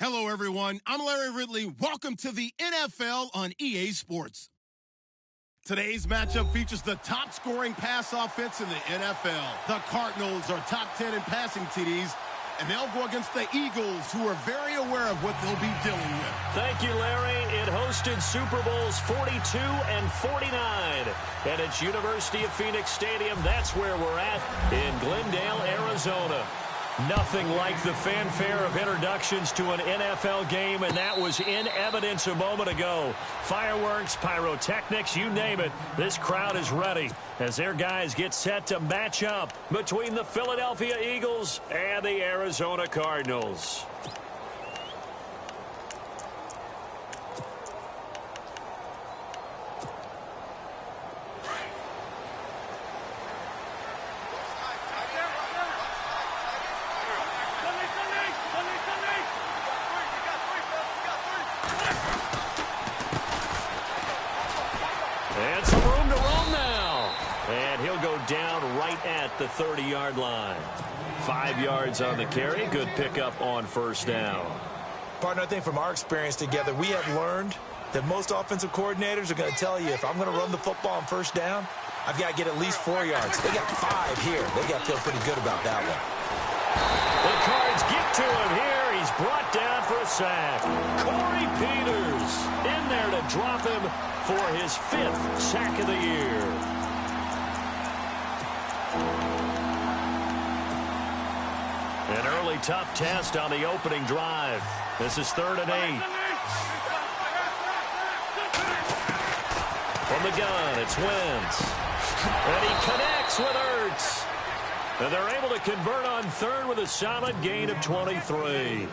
Hello, everyone. I'm Larry Ridley. Welcome to the NFL on EA Sports. Today's matchup features the top-scoring pass offense in the NFL. The Cardinals are top 10 in passing TDs, and they'll go against the Eagles, who are very aware of what they'll be dealing with. Thank you, Larry. It hosted Super Bowls 42 and 49. And it's University of Phoenix Stadium. That's where we're at in Glendale, Arizona. Nothing like the fanfare of introductions to an NFL game, and that was in evidence a moment ago. Fireworks, pyrotechnics, you name it. This crowd is ready as their guys get set to match up between the Philadelphia Eagles and the Arizona Cardinals. And some room to roam now. And he'll go down right at the 30-yard line. 5 yards on the carry. Good pickup on first down. Partner, I think from our experience together, we have learned that most offensive coordinators are going to tell you, if I'm going to run the football on first down, I've got to get at least 4 yards. They got 5 here. They got to feel pretty good about that one. The Cards get to him here. He's brought down for a sack. Corey Peters in there to drop him for his 5th sack of the year. An early tough test on the opening drive. This is 3rd and 8. From the gun, it's Wentz. And he connects with Ertz. And they're able to convert on 3rd with a solid gain of 23.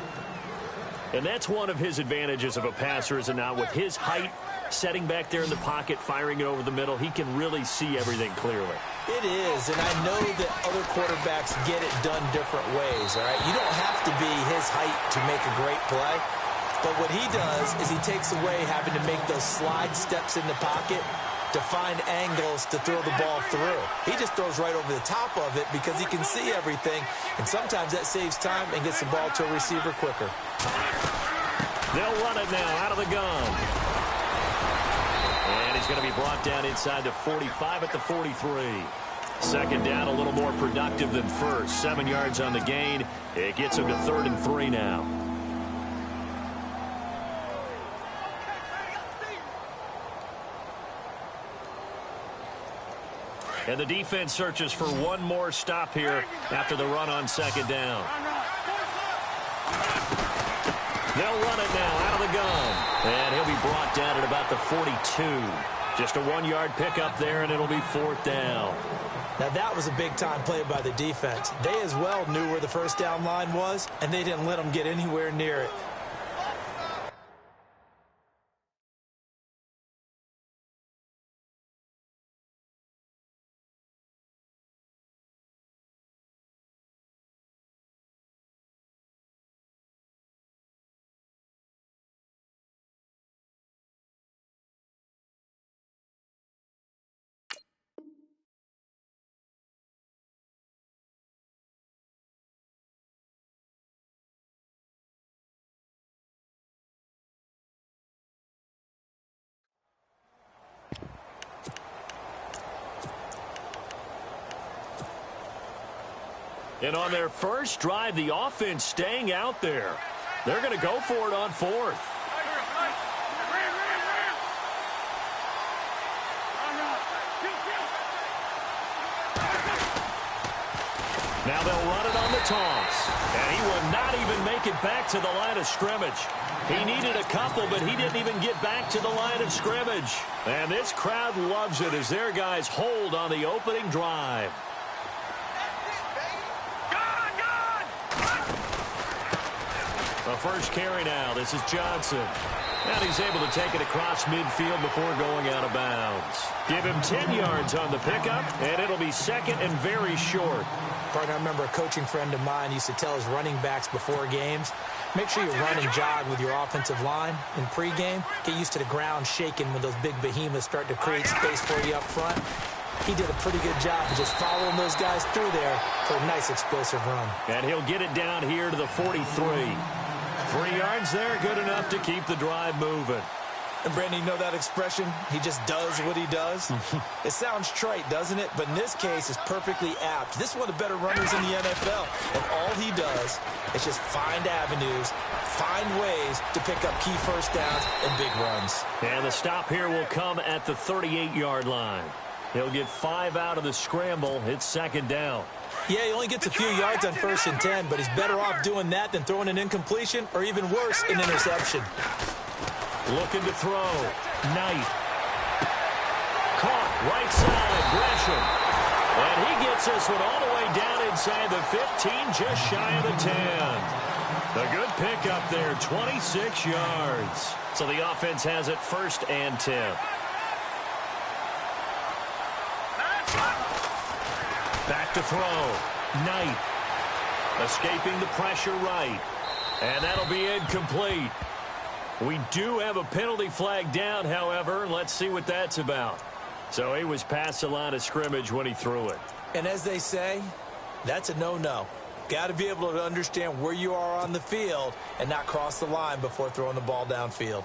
And that's one of his advantages of a passer, is it not? With his height, setting back there in the pocket, firing it over the middle, he can really see everything clearly. It is, and I know that other quarterbacks get it done different ways, all right? You don't have to be his height to make a great play. But what he does is he takes away having to make those slide steps in the pocket to find angles to throw the ball through. He just throws right over the top of it because he can see everything, and sometimes that saves time and gets the ball to a receiver quicker. They'll run it now out of the gun. And he's going to be brought down inside the 45 at the 43. Second down, a little more productive than first. 7 yards on the gain. It gets him to 3rd and 3 now. And the defense searches for one more stop here after the run on 2nd down. They'll run it now out of the gun. And he'll be brought down at about the 42. Just a 1-yard pickup there, and it'll be 4th down. Now, that was a big-time play by the defense. They as well knew where the first down line was, and they didn't let them get anywhere near it. And on their first drive, the offense staying out there. They're going to go for it on 4th. Now they'll run it on the toss. And he will not even make it back to the line of scrimmage. He needed a couple, but he didn't even get back to the line of scrimmage. And this crowd loves it as their guys hold on the opening drive. A first carry now. This is Johnson. And he's able to take it across midfield before going out of bounds. Give him 10 yards on the pickup, and it'll be 2nd and very short. Partner, I remember a coaching friend of mine used to tell his running backs before games, make sure you run and jog with your offensive line in pregame. Get used to the ground shaking when those big behemoths start to create space for you up front. He did a pretty good job of just following those guys through there for a nice explosive run. And he'll get it down here to the 43. 3 yards there, good enough to keep the drive moving. And, Brandon, you know that expression? He just does what he does? It sounds trite, doesn't it? But in this case, it's perfectly apt. This is one of the better runners in the NFL. And all he does is just find avenues, find ways to pick up key first downs and big runs. And the stop here will come at the 38-yard line. He'll get 5 out of the scramble. It's second down. Yeah, he only gets a few yards on 1st and 10, but he's better off doing that than throwing an incompletion or even worse, an interception. Looking to throw. Knight. Caught right side. Gresham. And he gets this one all the way down inside the 15, just shy of the 10. A good pickup there, 26 yards. So the offense has it 1st and 10. Back to throw. Knight. Escaping the pressure right. And that'll be incomplete. We do have a penalty flag down, however. Let's see what that's about. So he was past the line of scrimmage when he threw it. And as they say, that's a no-no. Got to be able to understand where you are on the field and not cross the line before throwing the ball downfield.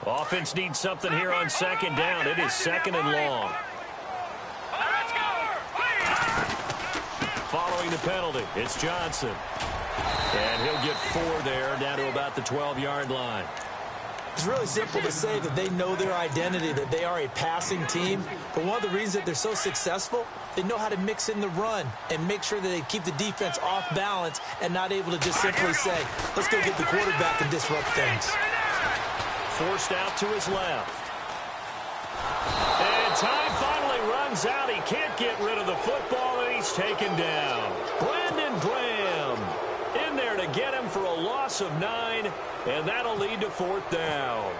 Offense needs something here on 2nd down. It is 2nd and long. Following the penalty, it's Johnson. And he'll get 4 there, down to about the 12-yard line. It's really simple to say that they know their identity, that they are a passing team. But one of the reasons that they're so successful, they know how to mix in the run and make sure that they keep the defense off balance and not able to just simply say, let's go get the quarterback and disrupt things. Forced out to his left. And time finally runs out. He can't get rid of the football, and he's taken down. Brandon Graham in there to get him for a loss of 9, and that'll lead to 4th down.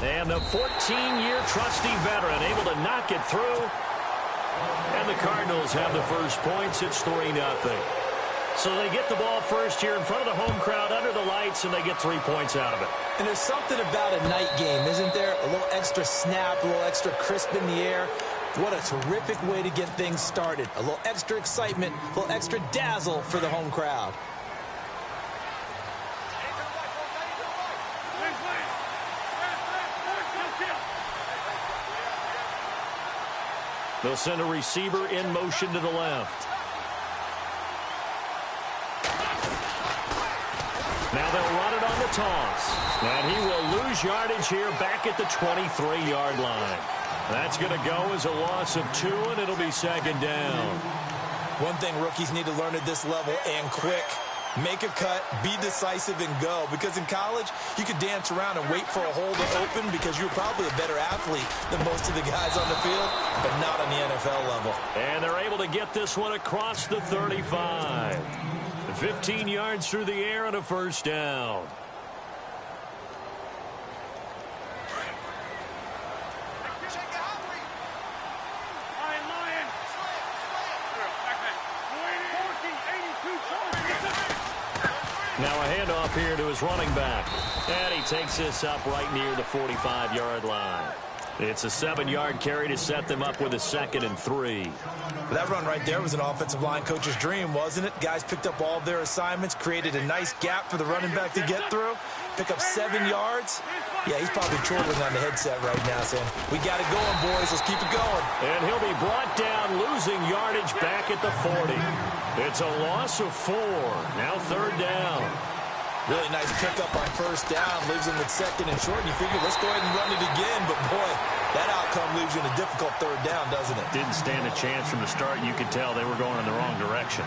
And the 14-year trusty veteran able to knock it through. And the Cardinals have the first points. It's 3-0. So they get the ball first here in front of the home crowd under the lights, and they get 3 points out of it. And there's something about a night game, isn't there? A little extra snap, a little extra crisp in the air. What a terrific way to get things started. A little extra excitement, a little extra dazzle for the home crowd. They'll send a receiver in motion to the left. Now they'll run it on the toss. And he will lose yardage here back at the 23-yard line. That's going to go as a loss of 2, and it'll be 2nd down. One thing rookies need to learn at this level, and quick, make a cut, be decisive, and go. Because in college, you could dance around and wait for a hole to open because you're probably a better athlete than most of the guys on the field, but not on the NFL level. And they're able to get this one across the 35. 15 yards through the air and a 1st down. Now a handoff here to his running back. And he takes this up right near the 45-yard line. It's a 7-yard carry to set them up with a 2nd and 3. That run right there was an offensive line coach's dream, wasn't it? Guys picked up all of their assignments, created a nice gap for the running back to get through, pick up 7 yards. Yeah, he's probably chortling on the headset right now saying, we got it going, boys. Let's keep it going. And he'll be brought down, losing yardage back at the 40. It's a loss of 4. Now 3rd down. Really nice pickup on 1st down. Leaves him with 2nd and short. And you figure, let's go ahead and run it again. But, boy, that outcome leaves you in a difficult 3rd down, doesn't it? Didn't stand a chance from the start. You could tell they were going in the wrong direction.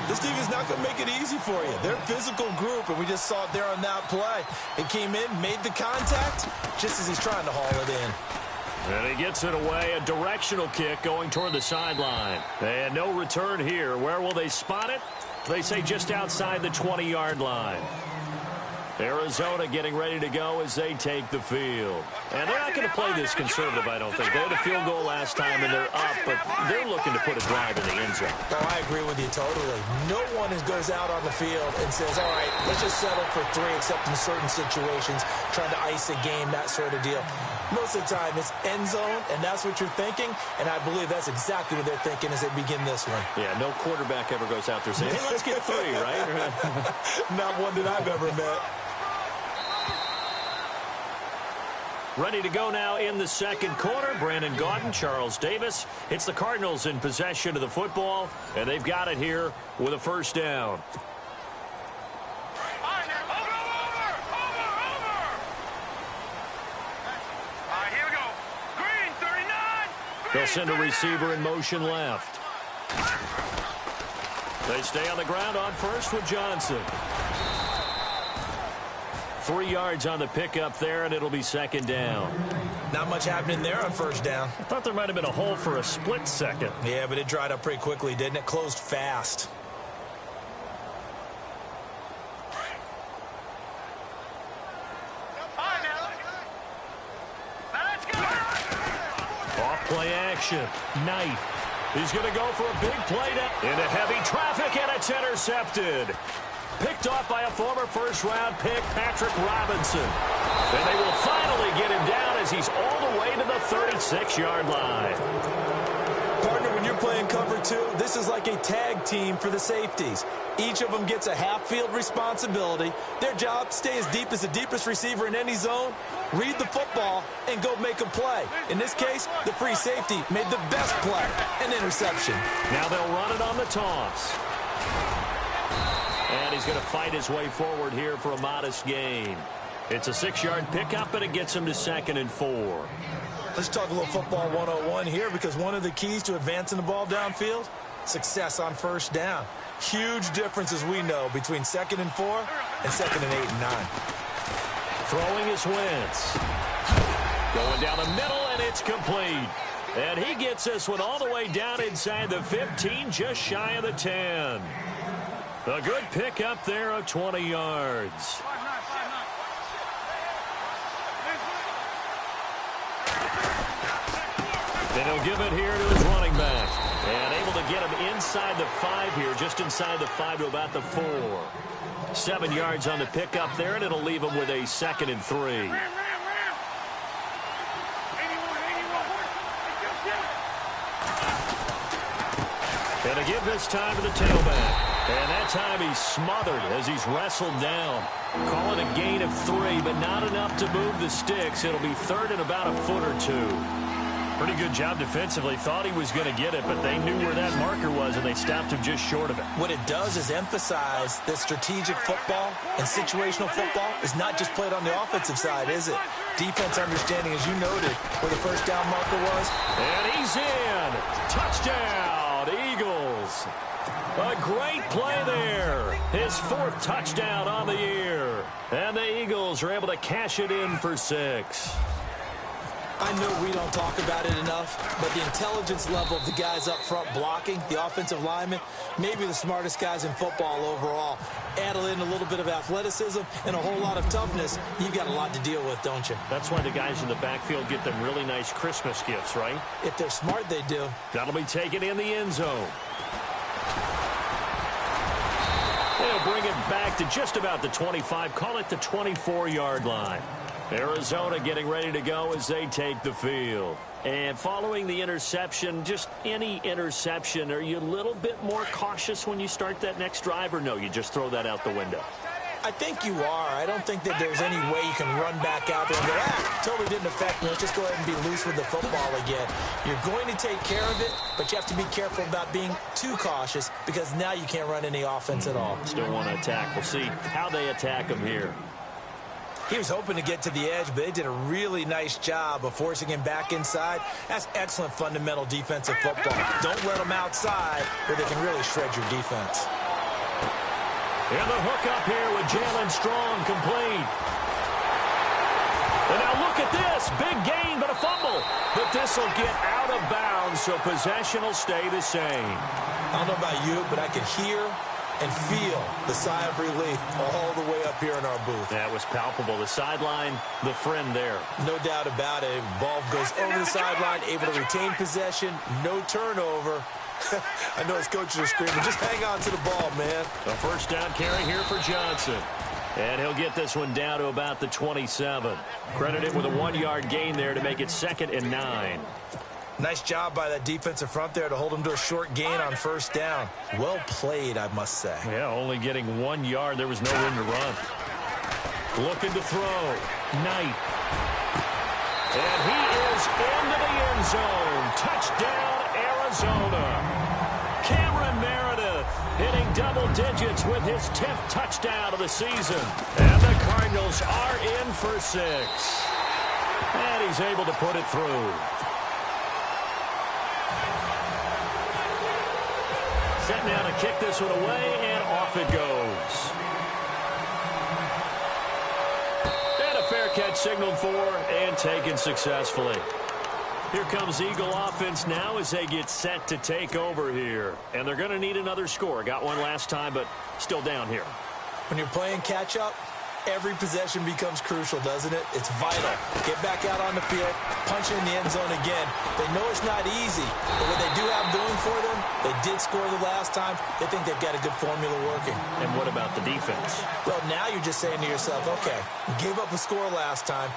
This team is not going to make it easy for you. They're a physical group, and we just saw it there on that play. It came in, made the contact, just as he's trying to haul it in. And he gets it away. A directional kick going toward the sideline. And no return here. Where will they spot it? They say just outside the 20-yard line. Arizona getting ready to go as they take the field. And they're not going to play this conservative, I don't think. They had a field goal last time, and they're up, but they're looking to put a drive in the end zone. Oh, I agree with you totally. No one goes out on the field and says, all right, let's just settle for 3, except in certain situations, trying to ice a game, that sort of deal. Most of the time, it's end zone, and that's what you're thinking, and I believe that's exactly what they're thinking as they begin this one. Yeah, no quarterback ever goes out there saying, hey, let's get 3, right? Not one that I've ever met. Ready to go now in the second quarter. Brandon Gaudin, Charles Davis. It's the Cardinals in possession of the football, and they've got it here with a first down. Here we go. Green, 39. They'll send a receiver in motion left. They stay on the ground on first with Johnson. 3 yards on the pickup there, and it'll be second down. Not much happening there on first down. I thought there might have been a hole for a split second. Yeah, but it dried up pretty quickly, didn't it? Closed fast. Off play action. Knight. He's going to go for a big play into heavy traffic, and it's intercepted. Picked off by a former first-round pick, Patrick Robinson. And they will finally get him down as he's all the way to the 36-yard line. Partner, when you're playing cover 2, this is like a tag team for the safeties. Each of them gets a half-field responsibility. Their job, stay as deep as the deepest receiver in any zone, read the football, and go make a play. In this case, the free safety made the best play, an interception. Now they'll run it on the toss. And he's going to fight his way forward here for a modest gain. It's a 6-yard pickup, and it gets him to 2nd and 4. Let's talk a little football 101 here, because one of the keys to advancing the ball downfield, success on first down. Huge difference, as we know, between 2nd and 4 and 2nd and 8 and 9. Throwing is Wentz. Going down the middle, and it's complete. And he gets this one all the way down inside the 15, just shy of the 10. A good pickup there of 20 yards. And he'll give it here to his running back. And able to get him inside the 5 here, just inside the 5 to about the 4. 7 yards on the pickup there, and it'll leave him with a 2nd and 3. And to give this time to the tailback. And that time he's smothered as he's wrestled down. Call it a gain of 3, but not enough to move the sticks. It'll be 3rd and about a foot or 2. Pretty good job defensively. Thought he was going to get it, but they knew where that marker was, and they stopped him just short of it. What it does is emphasize that strategic football and situational football is not just played on the offensive side, is it? Defense understanding, as you noted, where the first down marker was. And he's in. Touchdown, Eagles. A great play there. His 4th touchdown on the year. And the Eagles are able to cash it in for 6. I know we don't talk about it enough, but the intelligence level of the guys up front blocking, the offensive linemen, maybe the smartest guys in football overall. Add in a little bit of athleticism and a whole lot of toughness, you've got a lot to deal with, don't you? That's why the guys in the backfield get them really nice Christmas gifts, right? If they're smart, they do. That'll be taken in the end zone. They'll bring it back to just about the 25, call it the 24-yard line. Arizona getting ready to go as they take the field. And following the interception, just any interception, are you a little bit more cautious when you start that next drive, or no, you just throw that out the window? I think you are. I don't think that there's any way you can run back out there and go, totally didn't affect me. Let's just go ahead and be loose with the football again. You're going to take care of it, but you have to be careful about being too cautious, because now you can't run any offense at all. Still want to attack. We'll see how they attack him here. He was hoping to get to the edge, but they did a really nice job of forcing him back inside. That's excellent fundamental defensive football. Don't let them outside where they can really shred your defense. And the hook up here with Jalen Strong complete. And now look at this. Big gain, but a fumble. But this will get out of bounds, so possession will stay the same. I don't know about you, but I could hear and feel the sigh of relief all the way up here in our booth. That was palpable. The sideline, the friend there. No doubt about it. Ball goes over the sideline, able to retain possession, no turnover. I know his coaches are screaming, just hang on to the ball, man. A first down carry here for Johnson. And he'll get this one down to about the 27. Credited with a 1-yard gain there to make it 2nd and 9. Nice job by that defensive front there to hold him to a short gain on first down. Well played, I must say. Yeah, only getting 1 yard. There was no room to run. Looking to throw. Knight. And he is into the end zone. Touchdown, Arizona. Cameron Meredith hitting double digits with his 10th touchdown of the season. And the Cardinals are in for 6. And he's able to put it through. Set now to kick this one away, and off it goes. And a fair catch signaled for and taken successfully. Here comes Eagle offense now as they get set to take over here. And they're going to need another score. Got one last time, but still down here. When you're playing catch-up, every possession becomes crucial, doesn't it? It's vital. Get back out on the field, punch in the end zone again. They know it's not easy, but what they do have going for them, they did score the last time. They think they've got a good formula working. And what about the defense? Well, now you're just saying to yourself, okay, we gave up a score last time.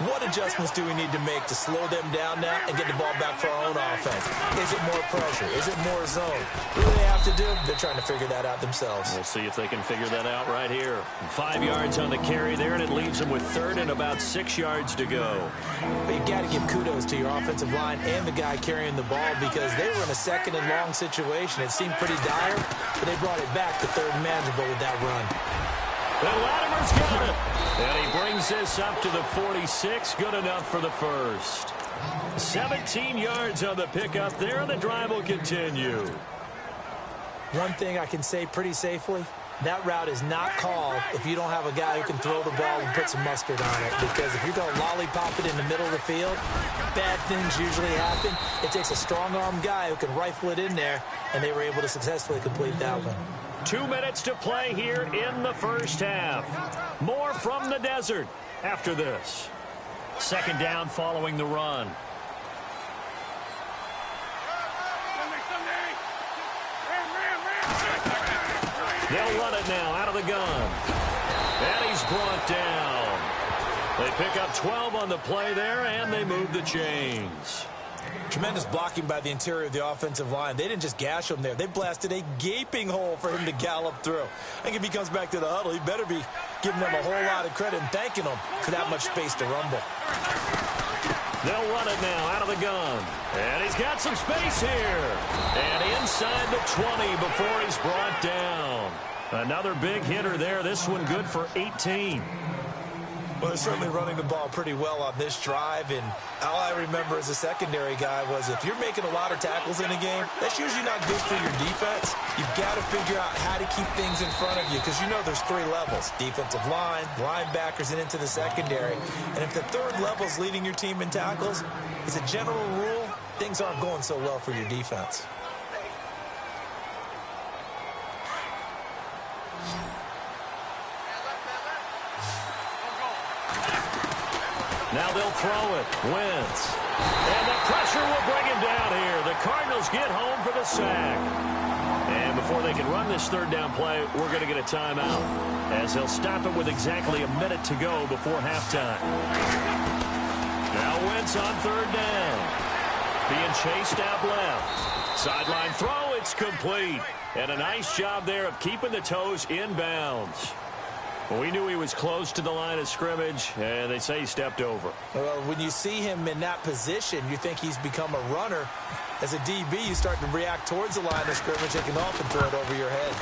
What adjustments do we need to make to slow them down now and get the ball back for our own offense? Is it more pressure? Is it more zone? What do they have to do? They're trying to figure that out themselves. We'll see if they can figure that out right here. 5 yards on the carry there, and it leaves them with 3rd and about 6 yards to go. But you got to give kudos to your offensive line and the guy carrying the ball because they were in a 2nd and long situation. It seemed pretty dire, but they brought it back to 3rd and manageable with that run. And Latimer's got it. And he brings this up to the 46. Good enough for the first. 17 yards on the pickup there, and the drive will continue. One thing I can say pretty safely, that route is not called if you don't have a guy who can throw the ball and put some mustard on it. Because if you're going to lollipop it in the middle of the field, bad things usually happen. It takes a strong-armed guy who can rifle it in there, and they were able to successfully complete that one. 2 minutes to play here in the first half. More from the desert after this. 2nd down following the run. They'll run it now out of the gun. And he's brought down. They pick up 12 on the play there, and they move the chains. Tremendous blocking by the interior of the offensive line. They didn't just gash him there. They blasted a gaping hole for him to gallop through. I think if he comes back to the huddle, he better be giving them a whole lot of credit and thanking them for that much space to rumble. They'll run it now out of the gun. And he's got some space here. And inside the 20 before he's brought down. Another big hitter there. This one good for 18. Well, they're certainly running the ball pretty well on this drive, and all I remember as a secondary guy was if you're making a lot of tackles in a game, that's usually not good for your defense. You've got to figure out how to keep things in front of you because you know there's 3 levels, defensive line, linebackers, and into the secondary. And if the 3rd level is leading your team in tackles, as a general rule, things aren't going so well for your defense. Now they'll throw it. Wentz. And the pressure will bring him down here. The Cardinals get home for the sack. And before they can run this 3rd down play, we're going to get a timeout, as they'll stop it with exactly a minute to go before halftime. Now Wentz on 3rd down. Being chased out left. Sideline throw, it's complete. And a nice job there of keeping the toes inbounds. We knew he was close to the line of scrimmage, and they say he stepped over. Well, when you see him in that position, you think he's become a runner. As a DB, you start to react towards the line of scrimmage. They can often throw it over your head.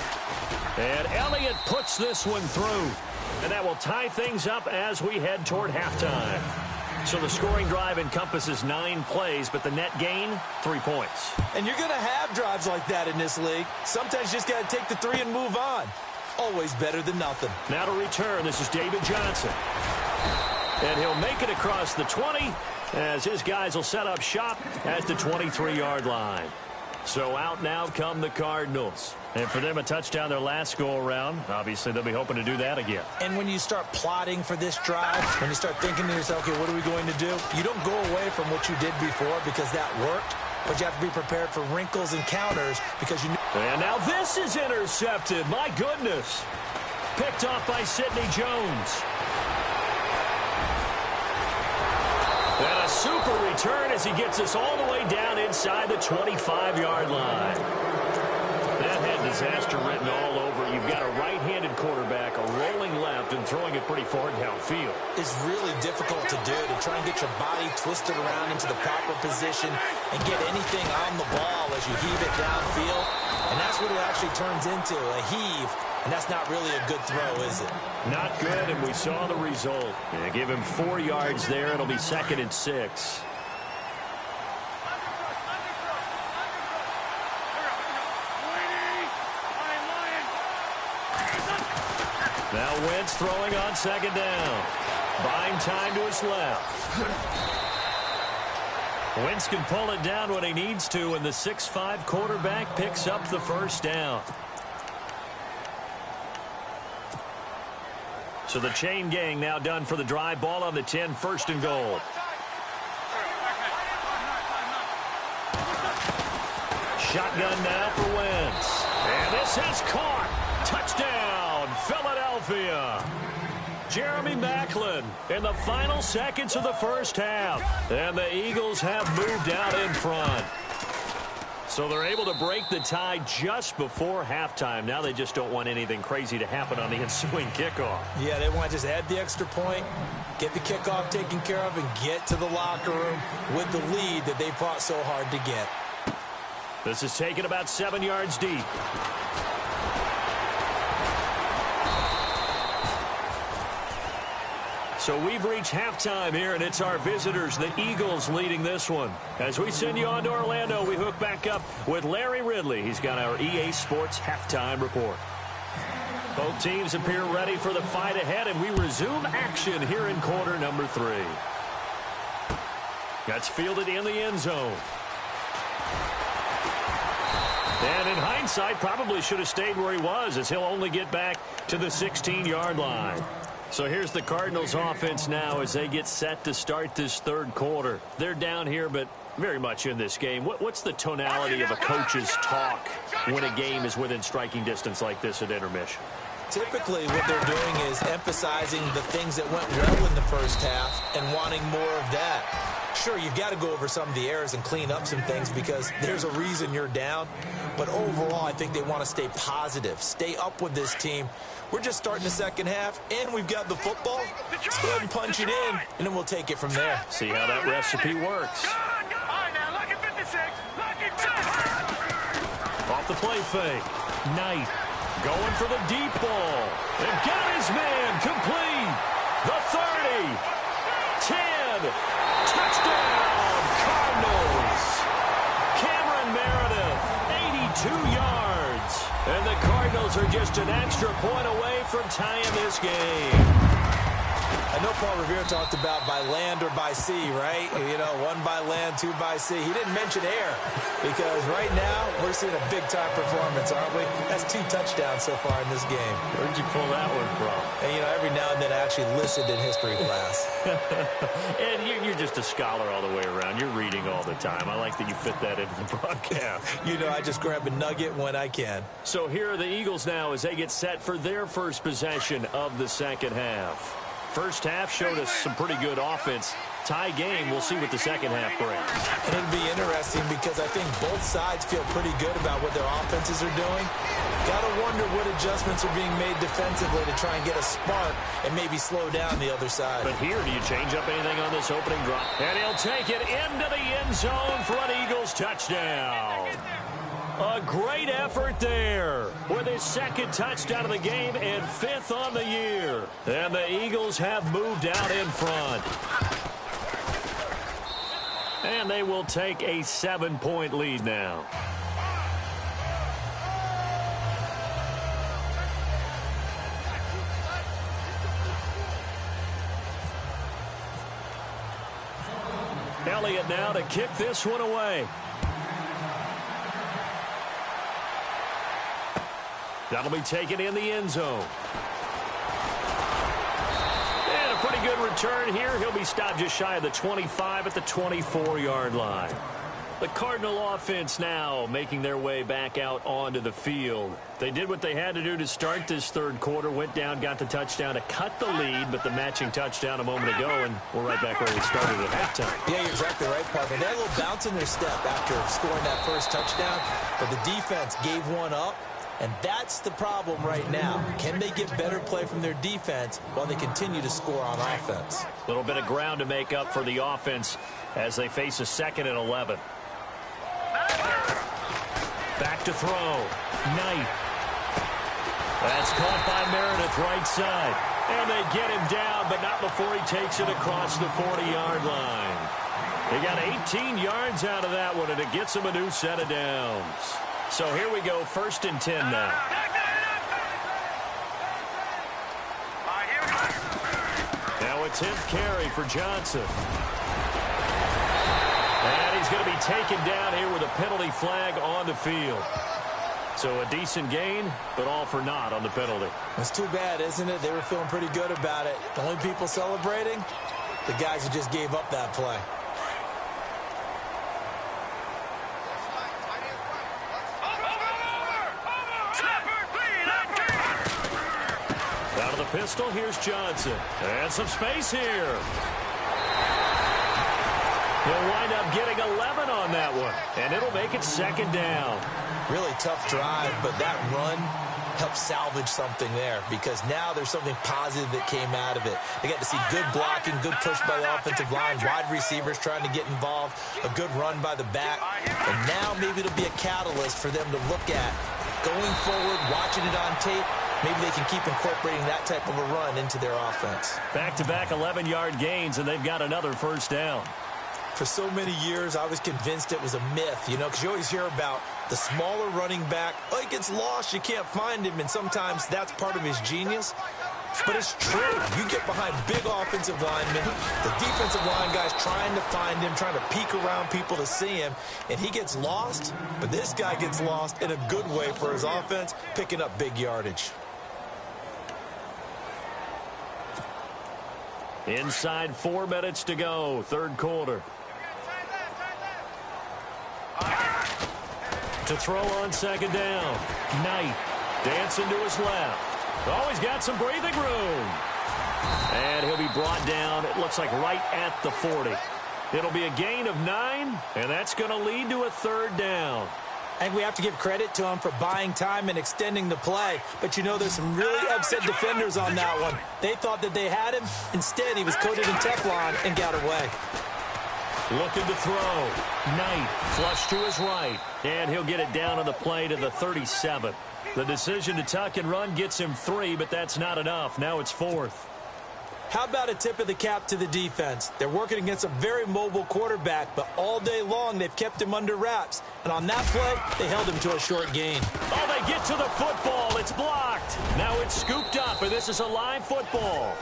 And Elliott puts this one through. And that will tie things up as we head toward halftime. So the scoring drive encompasses 9 plays, but the net gain, 3 points. And you're going to have drives like that in this league. Sometimes you just got to take the 3 and move on. Always better than nothing. Now to return, this is David Johnson. And he'll make it across the 20 as his guys will set up shop at the 23-yard line. So out now come the Cardinals. And for them, a touchdown their last go-around. Obviously, they'll be hoping to do that again. And when you start plotting for this drive, when you start thinking to yourself, okay, what are we going to do? You don't go away from what you did before because that worked. But you have to be prepared for wrinkles and counters because you know. And now this is intercepted. My goodness. Picked off by Sidney Jones. And a super return as he gets us all the way down inside the 25-yard line. That had disaster written all over. You've got a right-handed quarterback, a rolling left, and throwing it pretty far downfield. It's really difficult to do, to try and get your body twisted around into the proper position and get anything on the ball as you heave it downfield. And that's what it actually turns into, a heave. And that's not really a good throw, is it? Not good, and we saw the result. Yeah, give him 4 yards there. It'll be 2nd and 6. Now Wentz throwing on 2nd down. Buying time to his left. Wentz can pull it down when he needs to, and the 6'5" quarterback picks up the 1st down. So the chain gang now done for the drive. Ball on the 10, 1st and goal. Shotgun now for Wentz. And this is caught. Touchdown, Philadelphia. Jeremy Maclin in the final seconds of the 1st half. And the Eagles have moved out in front. So they're able to break the tie just before halftime. Now they just don't want anything crazy to happen on the ensuing kickoff. Yeah, they want to just add the extra point, get the kickoff taken care of, and get to the locker room with the lead that they fought so hard to get. This is taken about 7 yards deep. So we've reached halftime here, and it's our visitors, the Eagles, leading this one. As we send you on to Orlando, we hook back up with Larry Ridley. He's got our EA Sports halftime report. Both teams appear ready for the fight ahead, and we resume action here in quarter number 3. That's fielded in the end zone. And in hindsight, probably should have stayed where he was, as he'll only get back to the 16-yard line. So here's the Cardinals offense now as they get set to start this 3rd quarter. They're down here, but very much in this game. What's the tonality of a coach's talk when a game is within striking distance like this at intermission? Typically, what they're doing is emphasizing the things that went well in the 1st half and wanting more of that. Sure, you've got to go over some of the errors and clean up some things because there's a reason you're down. But overall, I think they want to stay positive, stay up with this team. We're just starting the 2nd half, and we've got the football. Let's go ahead and punch it in, and then we'll take it from there. See how that recipe works. Off the play fake. Knight going for the deep ball. And got his man complete. The 30. 10. Touchdown, Cardinals. Cameron Meredith, 82 yards. And the Cardinals are just an extra point away from tying this game. I know Paul Revere talked about by land or by sea, right? You know, 1 by land, 2 by sea. He didn't mention air because right now we're seeing a big-time performance, aren't we? That's 2 touchdowns so far in this game. Where'd you pull that one from? And, you know, every now and then I actually listened in history class. And you're just a scholar all the way around. You're reading all the time. I like that you fit that into the broadcast. You know, I just grab a nugget when I can. So here are the Eagles now as they get set for their first possession of the 2nd half. First half showed us some pretty good offense. Tie game, we'll see what the 2nd half brings. And it'll be interesting because I think both sides feel pretty good about what their offenses are doing. Got to wonder what adjustments are being made defensively to try and get a spark and maybe slow down the other side. But here, do you change up anything on this opening drop? And he'll take it into the end zone for an Eagles touchdown. A great effort there with his 2nd touchdown of the game and 5th on the year. And the Eagles have moved out in front. And they will take a 7-point lead now. Elliott now to kick this one away. That'll be taken in the end zone. And a pretty good return here. He'll be stopped just shy of the 25 at the 24-yard line. The Cardinal offense now making their way back out onto the field. They did what they had to do to start this third quarter, went down, got the touchdown to cut the lead, but the matching touchdown a moment ago, and we're right back where we started at halftime. Yeah, you're exactly right, partner. They had a little bounce in their step after scoring that first touchdown, but the defense gave one up, and that's the problem right now. Can they get better play from their defense while they continue to score on offense? A little bit of ground to make up for the offense as they face a 2nd and 11. Back to throw. Knight. That's caught by Meredith right side. And they get him down, but not before he takes it across the 40-yard line. They got 18 yards out of that one, and it gets him a new set of downs. So here we go, 1st and 10 now. Now a 10th carry for Johnson. And he's going to be taken down here with a penalty flag on the field. So a decent gain, but all for naught on the penalty. It's too bad, isn't it? They were feeling pretty good about it. The only people celebrating, the guys who just gave up that play. Out of the pistol, here's Johnson. And some space here. He'll wind up getting 11 on that one, and it'll make it 2nd down. Really tough drive, but that run helped salvage something there because now there's something positive that came out of it. They got to see good blocking, good push by the offensive line, wide receivers trying to get involved, a good run by the back, and now maybe it'll be a catalyst for them to look at going forward, watching it on tape. Maybe they can keep incorporating that type of a run into their offense. Back-to-back 11-yard gains, and they've got another 1st down. For so many years, I was convinced it was a myth, you know, because you always hear about the smaller running back. Oh, he gets lost, you can't find him, and sometimes that's part of his genius. But it's true. You get behind big offensive linemen, the defensive line guys trying to find him, trying to peek around people to see him, and he gets lost. But this guy gets lost in a good way for his offense, picking up big yardage. Inside 4 minutes to go, third quarter. To throw on 2nd down. Knight dancing to his left. Oh, he's got some breathing room. And he'll be brought down, it looks like right at the 40. It'll be a gain of 9, and that's going to lead to a 3rd down. I think we have to give credit to him for buying time and extending the play. But, you know, there's some really upset defenders on that one. They thought that they had him. Instead, he was coated in Teflon and got away. Looking to throw. Knight flush to his right. And he'll get it down on the play to the 37. The decision to tuck and run gets him 3, but that's not enough. Now it's 4th. How about a tip of the cap to the defense? They're working against a very mobile quarterback, but all day long they've kept him under wraps. And on that play, they held him to a short gain. Oh, they get to the football. It's blocked. Now it's scooped up, and this is a live football.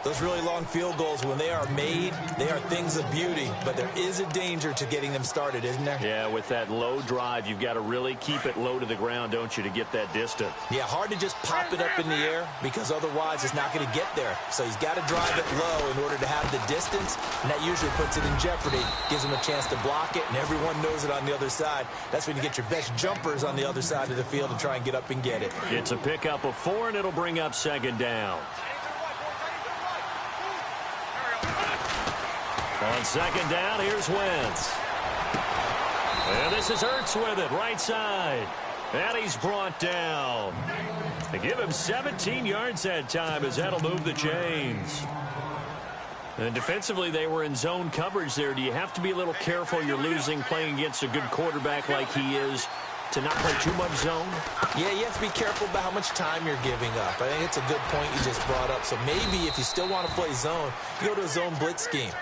Those really long field goals, when they are made, they are things of beauty. But there is a danger to getting them started, isn't there? Yeah, with that low drive, you've got to really keep it low to the ground, don't you, to get that distance. Yeah, hard to just pop it up in the air because otherwise it's not going to get there. So he's got to drive it low in order to have the distance, and that usually puts it in jeopardy, gives him a chance to block it, and everyone knows it on the other side. That's when you get your best jumpers on the other side of the field and try and get up and get it. It's a pickup of 4, and it'll bring up 2nd down. On 2nd down, here's Wentz. And this is Ertz with it, right side. And he's brought down. They give him 17 yards that time as that'll move the chains. And defensively, they were in zone coverage there. Do you have to be a little careful? You're losing playing against a good quarterback like he is to not play too much zone? Yeah, you have to be careful about how much time you're giving up. I think it's a good point you just brought up. So maybe if you still want to play zone, you go to a zone blitz scheme.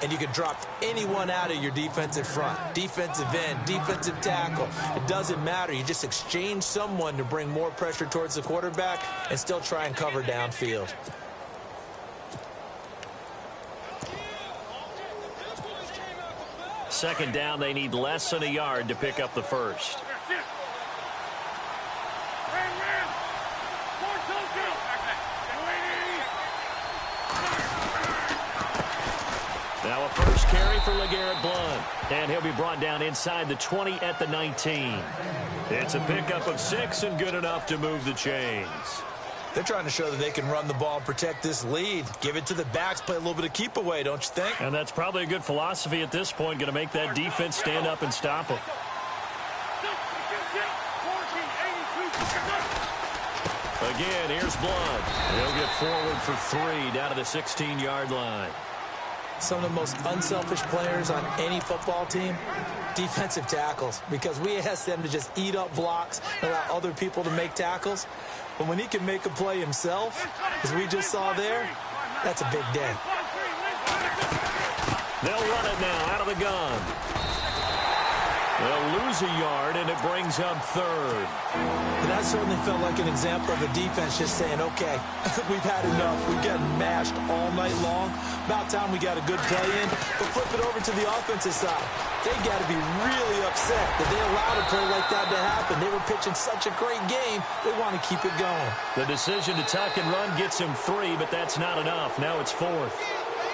And you can drop anyone out of your defensive front. Defensive end, defensive tackle. It doesn't matter. You just exchange someone to bring more pressure towards the quarterback and still try and cover downfield. Second down, they need less than a yard to pick up the first. Now a first carry for LeGarrette Blount. And he'll be brought down inside the 20 at the 19. It's a pickup of 6 and good enough to move the chains. They're trying to show that they can run the ball and protect this lead. Give it to the backs, play a little bit of keep away, don't you think? And that's probably a good philosophy at this point, going to make that defense stand up and stop them. Again, here's Blount. He'll get forward for 3 down to the 16-yard line. Some of the most unselfish players on any football team, defensive tackles, because we ask them to just eat up blocks and allow other people to make tackles. But when he can make a play himself, as we just saw there, that's a big day. They'll run it now out of the gun. They'll lose a yard, and it brings up 3rd. And that certainly felt like an example of a defense just saying, okay, we've had enough. We've gotten mashed all night long. About time we got a good play in. But flip it over to the offensive side. They got to be really upset that they allowed a play like that to happen. They were pitching such a great game, they want to keep it going. The decision to tuck and run gets him 3, but that's not enough. Now it's 4th.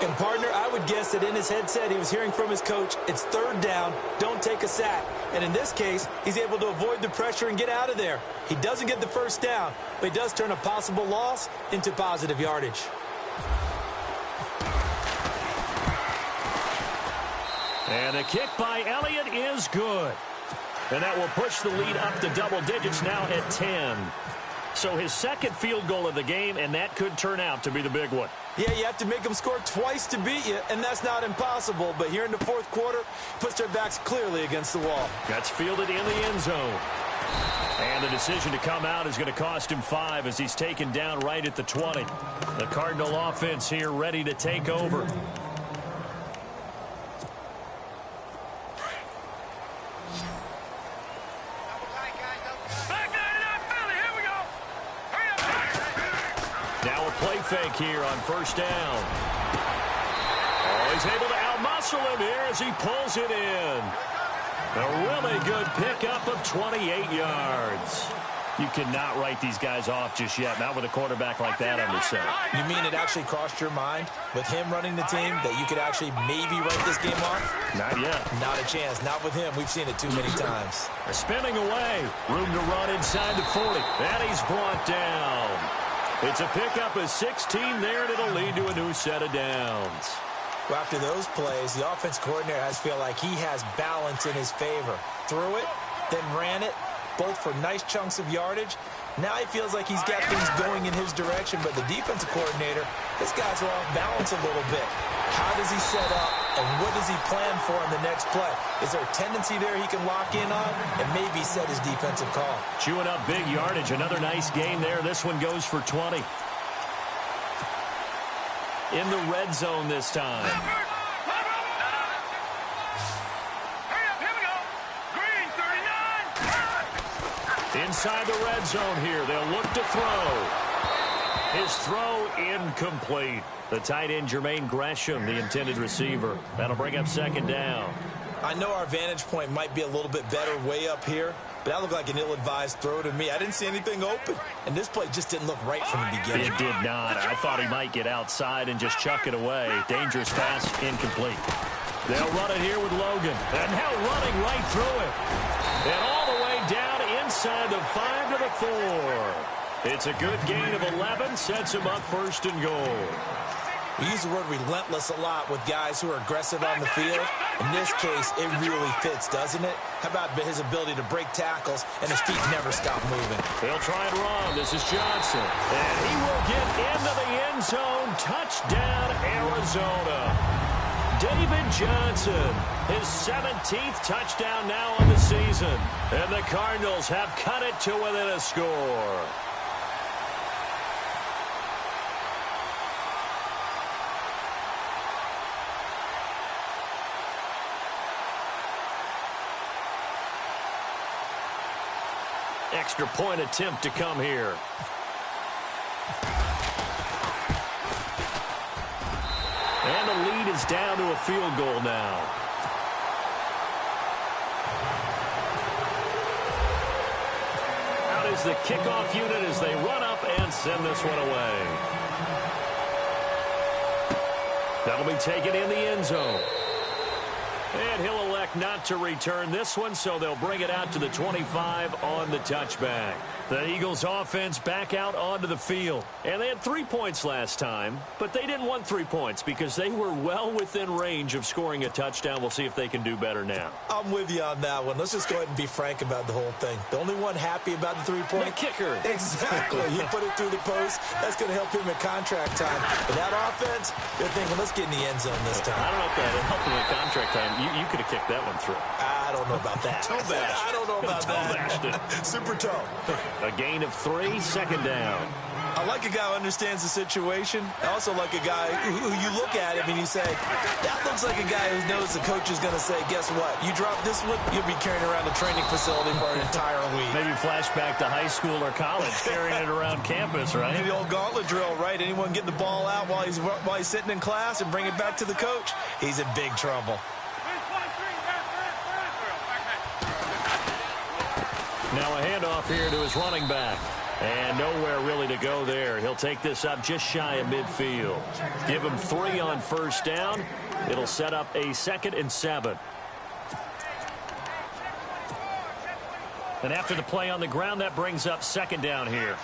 And, partner, I would guess that in his headset he was hearing from his coach, it's 3rd down, don't take a sack. And in this case, he's able to avoid the pressure and get out of there. He doesn't get the first down, but he does turn a possible loss into positive yardage. And a kick by Elliott is good. And that will push the lead up to double digits now at 10. So his second field goal of the game, and that could turn out to be the big one. Yeah, you have to make them score twice to beat you, and that's not impossible. But here in the 4th quarter, puts their backs clearly against the wall. That's fielded in the end zone. And the decision to come out is going to cost him 5 as he's taken down right at the 20. The Cardinal offense here ready to take over. Now a play fake here on 1st down. Oh, he's able to outmuscle him here as he pulls it in. A really good pickup of 28 yards. You cannot write these guys off just yet, not with a quarterback like that under center. You mean it actually crossed your mind with him running the team that you could actually maybe write this game off? Not yet. Not a chance. Not with him. We've seen it too many times. They're spinning away. Room to run inside the 40. And he's brought down. It's a pickup of 16 there, and it'll lead to a new set of downs. Well, after those plays, the offense coordinator has feel like he has balance in his favor. Threw it, then ran it, both for nice chunks of yardage. Now he feels like he's got things going in his direction, but the defensive coordinator, his guys are off balance a little bit. How does he set up, and what does he plan for in the next play? Is there a tendency there he can lock in on and maybe set his defensive call? Chewing up big yardage. Another nice gain there. This one goes for 20. In the red zone this time. Inside the red zone here. They'll look to throw. His throw incomplete. The tight end, Jermaine Gresham, the intended receiver. That'll bring up 2nd down. I know our vantage point might be a little bit better way up here, but that looked like an ill-advised throw to me. I didn't see anything open, and this play just didn't look right from the beginning. It did not. I thought he might get outside and just chuck it away. Dangerous pass, incomplete. They'll run it here with Logan, and now running right through it. And all the way down inside the 5 to the 4. It's a good gain of 11, sets him up 1st and goal. We use the word relentless a lot with guys who are aggressive on the field. In this case, it really fits, doesn't it? How about his ability to break tackles, and his feet never stop moving? They'll try and run. This is Johnson. And he will get into the end zone. Touchdown, Arizona. David Johnson, his 17th touchdown now on the season. And the Cardinals have cut it to within a score. Extra point attempt to come here. And the lead is down to a field goal now. Out is is the kickoff unit as they run up and send this one away. That'll be taken in the end zone. And he'll elect not to return this one, so they'll bring it out to the 25 on the touchback. The Eagles offense back out onto the field. And they had 3 points last time, but they didn't want 3 points because they were well within range of scoring a touchdown. We'll see if they can do better now. I'm with you on that one. Let's just go ahead and be frank about the whole thing. The only one happy about the 3-point? The kicker. Exactly. You put it through the post. That's going to help him at contract time. But that offense, they're thinking, let's get in the end zone this time. I don't know if that helped him at contract time. You could have kicked that one through. I don't know about that. Toe bash. I don't know about that. Bashed it. Super toe. A gain of 3, second down. I like a guy who understands the situation. I also like a guy who you look at him and you say, that looks like a guy who knows the coach is going to say, guess what? You drop this one, you'll be carrying around the training facility for an entire week. Maybe flashback to high school or college, carrying it around campus, right? The old gauntlet drill, right? Anyone get the ball out while he's sitting in class and bring it back to the coach? He's in big trouble. Now a handoff here to his running back. And nowhere really to go there. He'll take this up just shy of midfield. Give him 3 on first down. It'll set up a 2nd and 7. And after the play on the ground, that brings up 2nd down here.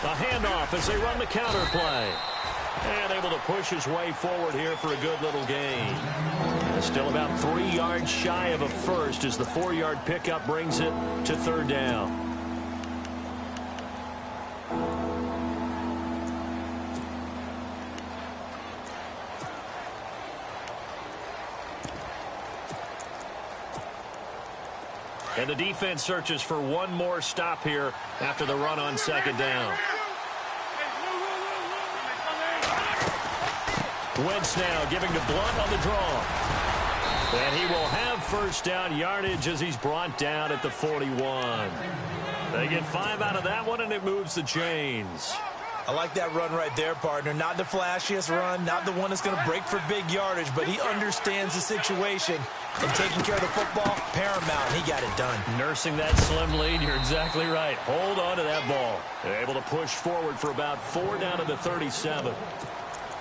A handoff as they run the counter play. And able to push his way forward here for a good little gain. Still about 3 yards shy of a first as the 4-yard pickup brings it to 3rd down. And the defense searches for one more stop here after the run on 2nd down. Wentz now giving to Blunt on the draw. And he will have first down yardage as he's brought down at the 41. They get 5 out of that one, and it moves the chains. I like that run right there, partner. Not the flashiest run, not the one that's going to break for big yardage, but he understands the situation. And taking care of the football, paramount. He got it done. Nursing that slim lead, you're exactly right. Hold on to that ball. They're able to push forward for about 4 down to the 37.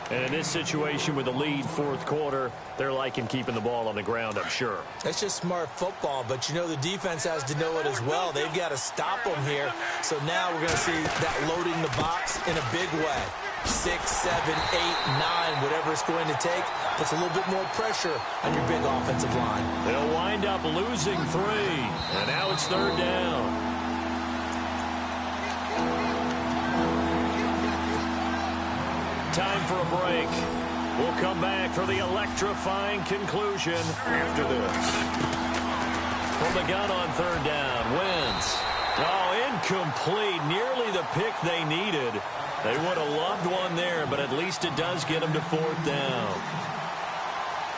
And in this situation with the lead 4th quarter, they're liking keeping the ball on the ground, I'm sure. That's just smart football, but you know the defense has to know it as well. They've got to stop them here. So now we're going to see that loading the box in a big way. 6, 7, 8, 9, whatever it's going to take, puts a little bit more pressure on your big offensive line. They'll wind up losing 3, and now it's 3rd down. Time for a break. We'll come back for the electrifying conclusion after this. From the gun on 3rd down, Wentz. Oh, incomplete. Nearly the pick they needed. They would have loved one there, but at least it does get them to 4th down.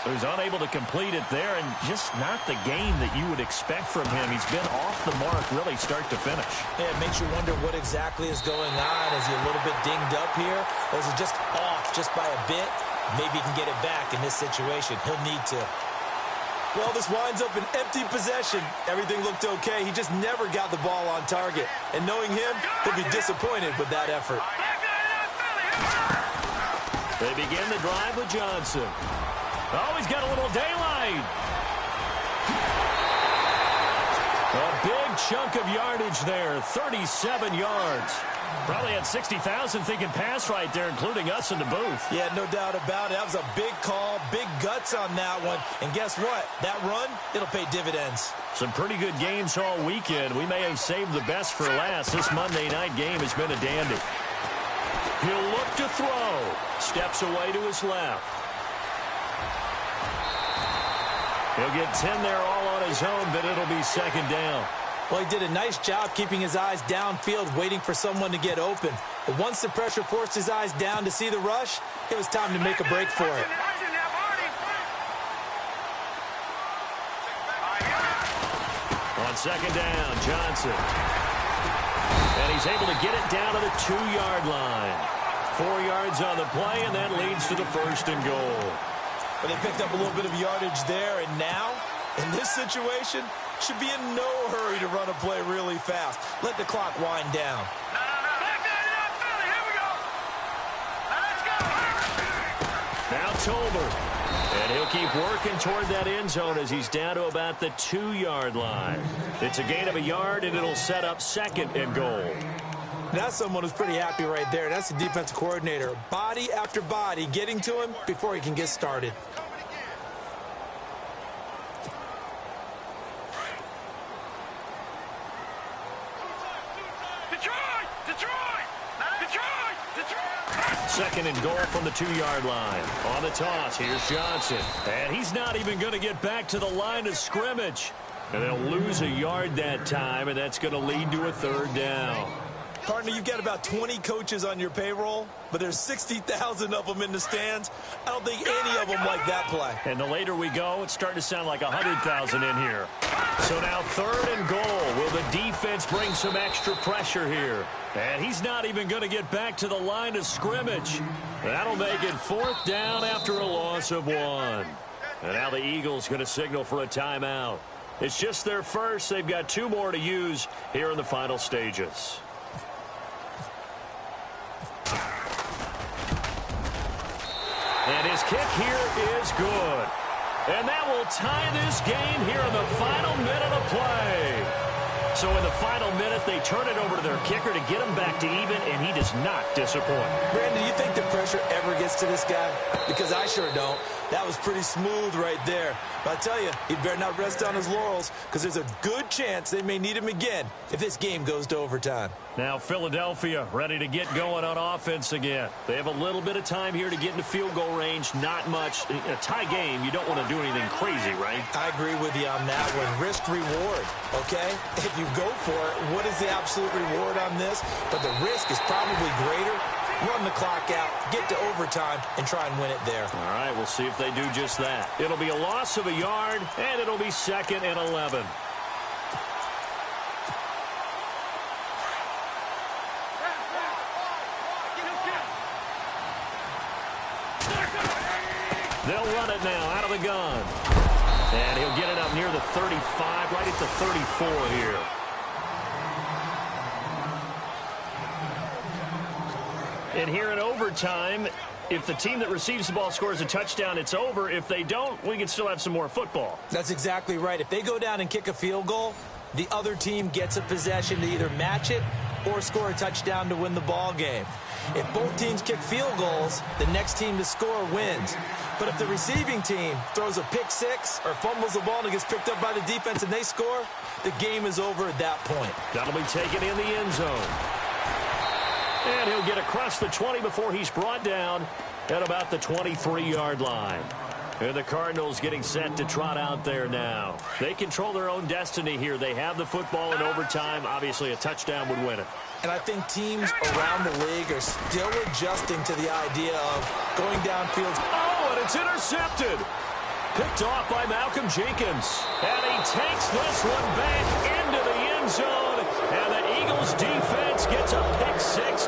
So he's unable to complete it there, and just not the game that you would expect from him. He's been off the mark really start to finish. Yeah, it makes you wonder what exactly is going on. Is he a little bit dinged up here, or is he just off just by a bit? Maybe he can get it back in this situation. He'll need to. Well, this winds up an empty possession. Everything looked okay. He just never got the ball on target. And knowing him, he'll be disappointed with that effort. They begin the drive with Johnson. Oh, he's got a little daylight. A big chunk of yardage there, 37 yards. Probably had 60,000 thinking pass right there, including us in the booth. Yeah, no doubt about it. That was a big call, big guts on that one. And guess what? That run, it'll pay dividends. Some pretty good games all weekend. We may have saved the best for last. This Monday night game has been a dandy. He'll look to throw. Steps away to his left. He'll get 10 there all on his own, but it'll be 2nd down. Well, he did a nice job keeping his eyes downfield, waiting for someone to get open. But once the pressure forced his eyes down to see the rush, it was time to make a break for it. On 2nd down, Johnson. And he's able to get it down to the 2-yard line. 4 yards on the play, and that leads to the 1st and goal. But they picked up a little bit of yardage there, and now In this situation, should be in no hurry to run a play really fast. Let the clock wind down. Now Tolbert. And he'll keep working toward that end zone as he's down to about the 2-yard line. It's a gain of a yard, and it'll set up 2nd and goal. That's someone who's pretty happy right there. That's the defensive coordinator. Body after body getting to him before he can get started. Second and goal from the 2-yard line. On the toss, here's Johnson. And he's not even going to get back to the line of scrimmage. And they'll lose a yard that time, and that's going to lead to a 3rd down. Partner, you've got about 20 coaches on your payroll, but there's 60,000 of them in the stands. I don't think any of them like that play. And the later we go, it's starting to sound like 100,000 in here. So now 3rd and goal. Will the defense bring some extra pressure here? And he's not even going to get back to the line of scrimmage. That'll make it 4th down after a loss of 1. And now the Eagles going to signal for a timeout. It's just their first. They've got 2 more to use here in the final stages. And his kick here is good. And that will tie this game here in the final minute of play. So in the final minute, they turn it over to their kicker to get him back to even, and he does not disappoint. Brandon, do you think the pressure ever gets to this guy? Because I sure don't. That was pretty smooth right there. But I tell you, he better not rest on his laurels, because there's a good chance they may need him again if this game goes to overtime. Now Philadelphia ready to get going on offense again. They have a little bit of time here to get into field goal range. Not much. A tie game, you don't want to do anything crazy, right? I agree with you on that one. Risk reward, okay? If you go for it, what is the absolute reward on this? But the risk is probably greater. Run the clock out, get to overtime, and try and win it there. All right, we'll see if they do just that. It'll be a loss of a yard, and it'll be 2nd and 11. They'll run it now out of the gun. And he'll get it up near the 35, right at the 34 here. And here in overtime, if the team that receives the ball scores a touchdown, it's over. If they don't, we can still have some more football. That's exactly right. If they go down and kick a field goal, the other team gets a possession to either match it or score a touchdown to win the ball game. If both teams kick field goals, the next team to score wins. But if the receiving team throws a pick six or fumbles the ball and it gets picked up by the defense and they score, the game is over at that point. That'll be taken in the end zone. And he'll get across the 20 before he's brought down at about the 23-yard line. And the Cardinals getting set to trot out there now. They control their own destiny here. They have the football in overtime. Obviously, a touchdown would win it. And I think teams around the league are still adjusting to the idea of going downfield. Oh, and it's intercepted. Picked off by Malcolm Jenkins. And he takes this one back into the end zone. And the Eagles defense gets a pick six